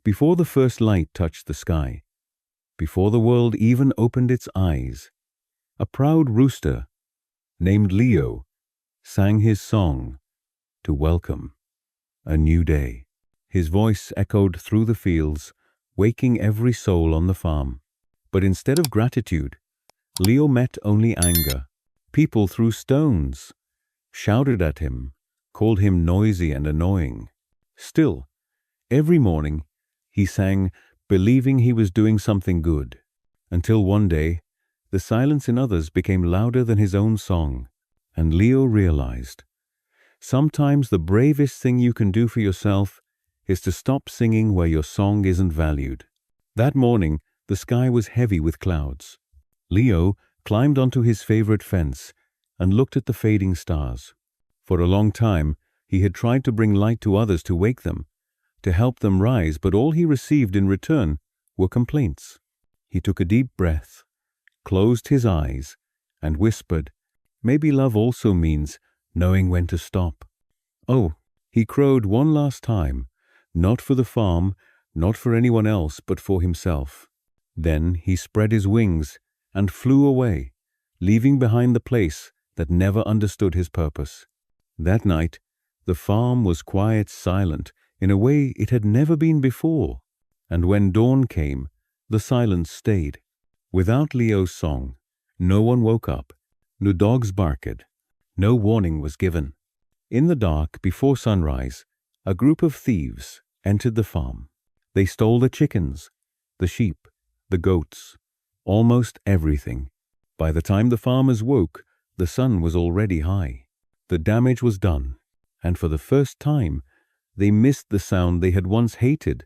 Before the first light touched the sky, before the world even opened its eyes, a proud rooster named Leo sang his song to welcome a new day. His voice echoed through the fields, waking every soul on the farm. But instead of gratitude, Leo met only anger. People threw stones, shouted at him, called him noisy and annoying. Still, every morning, he sang, believing he was doing something good, until one day, the silence in others became louder than his own song, and Leo realized, sometimes the bravest thing you can do for yourself is to stop singing where your song isn't valued. That morning, the sky was heavy with clouds. Leo climbed onto his favorite fence and looked at the fading stars. For a long time, he had tried to bring light to others to wake them, to help them rise, but all he received in return were complaints. He took a deep breath, closed his eyes, and whispered, maybe love also means knowing when to stop. Oh, he crowed one last time, not for the farm, not for anyone else, but for himself. Then he spread his wings and flew away, leaving behind the place that never understood his purpose. That night, the farm was quiet, silent, in a way it had never been before. And when dawn came, the silence stayed. Without Leo's song, no one woke up, no dogs barked, no warning was given. In the dark, before sunrise, a group of thieves entered the farm. They stole the chickens, the sheep, the goats, almost everything. By the time the farmers woke, the sun was already high. The damage was done, and for the first time, they missed the sound they had once hated,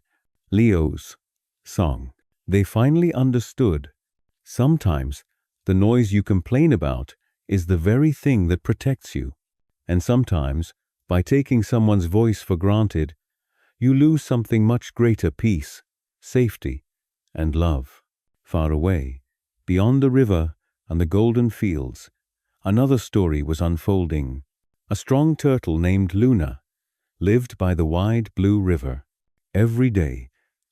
Leo's song. They finally understood. Sometimes the noise you complain about is the very thing that protects you. And sometimes, by taking someone's voice for granted, you lose something much greater: peace, safety, and love. Far away, beyond the river and the golden fields, another story was unfolding. A strong turtle named Luna lived by the wide blue river. Every day,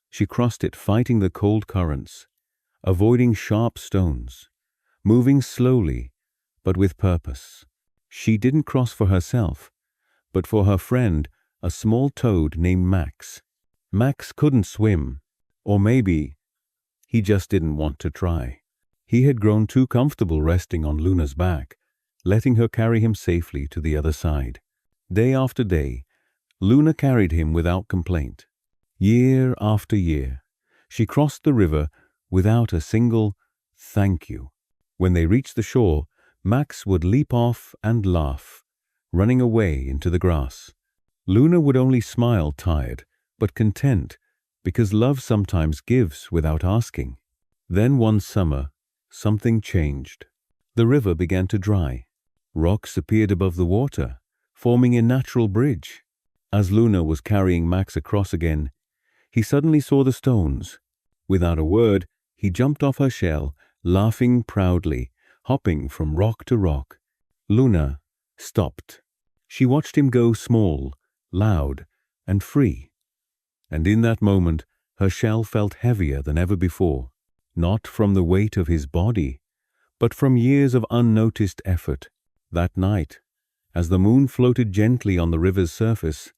she crossed it fighting the cold currents, avoiding sharp stones, moving slowly, but with purpose. She didn't cross for herself, but for her friend, a small toad named Max. Max couldn't swim, or maybe he just didn't want to try. He had grown too comfortable resting on Luna's back, letting her carry him safely to the other side. Day after day, Luna carried him without complaint. Year after year, she crossed the river without a single thank you. When they reached the shore, Max would leap off and laugh, running away into the grass. Luna would only smile, tired, but content, because love sometimes gives without asking. Then one summer, something changed. The river began to dry. Rocks appeared above the water, forming a natural bridge. As Luna was carrying Max across again, he suddenly saw the stones. Without a word, he jumped off her shell, laughing proudly, hopping from rock to rock. Luna stopped. She watched him go small, loud, and free. And in that moment, her shell felt heavier than ever before, not from the weight of his body, but from years of unnoticed effort. That night, as the moon floated gently on the river's surface,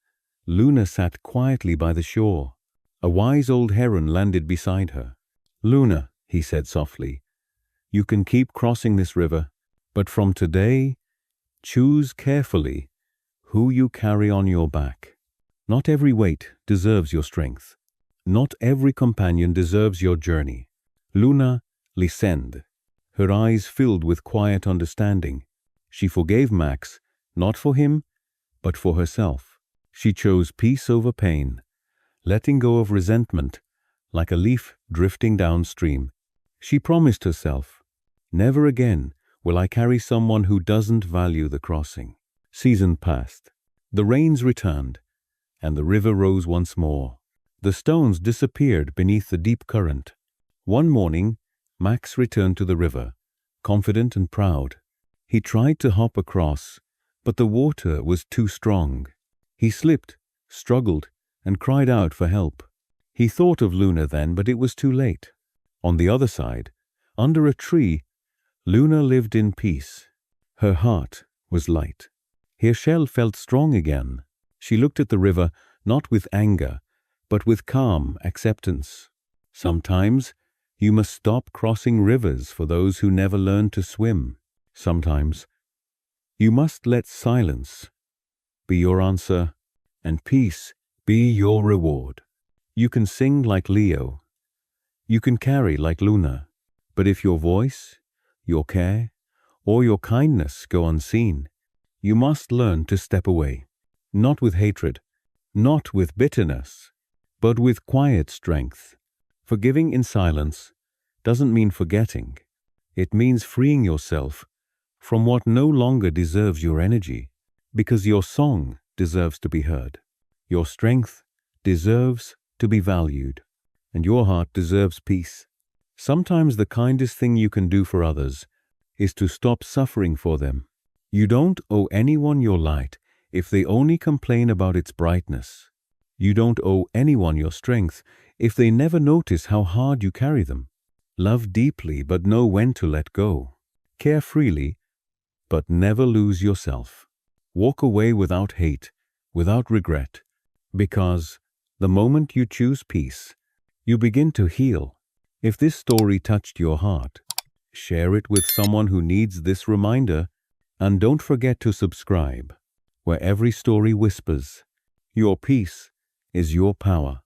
Luna sat quietly by the shore. A wise old heron landed beside her. "Luna," he said softly, "you can keep crossing this river, but from today, choose carefully who you carry on your back. Not every weight deserves your strength. Not every companion deserves your journey." Luna listened, her eyes filled with quiet understanding. She forgave Max, not for him, but for herself. She chose peace over pain, letting go of resentment like a leaf drifting downstream. She promised herself, "Never again will I carry someone who doesn't value the crossing." Season passed. The rains returned, and the river rose once more. The stones disappeared beneath the deep current. One morning, Max returned to the river, confident and proud. He tried to hop across, but the water was too strong. He slipped, struggled, and cried out for help. He thought of Luna then, but it was too late. On the other side, under a tree, Luna lived in peace. Her heart was light. Her shell felt strong again. She looked at the river not with anger, but with calm acceptance. Sometimes you must stop crossing rivers for those who never learn to swim. Sometimes you must let silence be your answer and peace be your reward. You can sing like Leo. You can carry like Luna. But if your voice, your care, or your kindness go unseen, you must learn to step away. Not with hatred, not with bitterness, but with quiet strength. Forgiving in silence doesn't mean forgetting. It means freeing yourself from what no longer deserves your energy, because your song deserves to be heard. Your strength deserves to be valued, and your heart deserves peace. Sometimes the kindest thing you can do for others is to stop suffering for them. You don't owe anyone your light if they only complain about its brightness. You don't owe anyone your strength if they never notice how hard you carry them. Love deeply, but know when to let go. Care freely, but never lose yourself. Walk away without hate, without regret, because the moment you choose peace, you begin to heal. If this story touched your heart, share it with someone who needs this reminder, and don't forget to subscribe, where every story whispers, your peace is your power.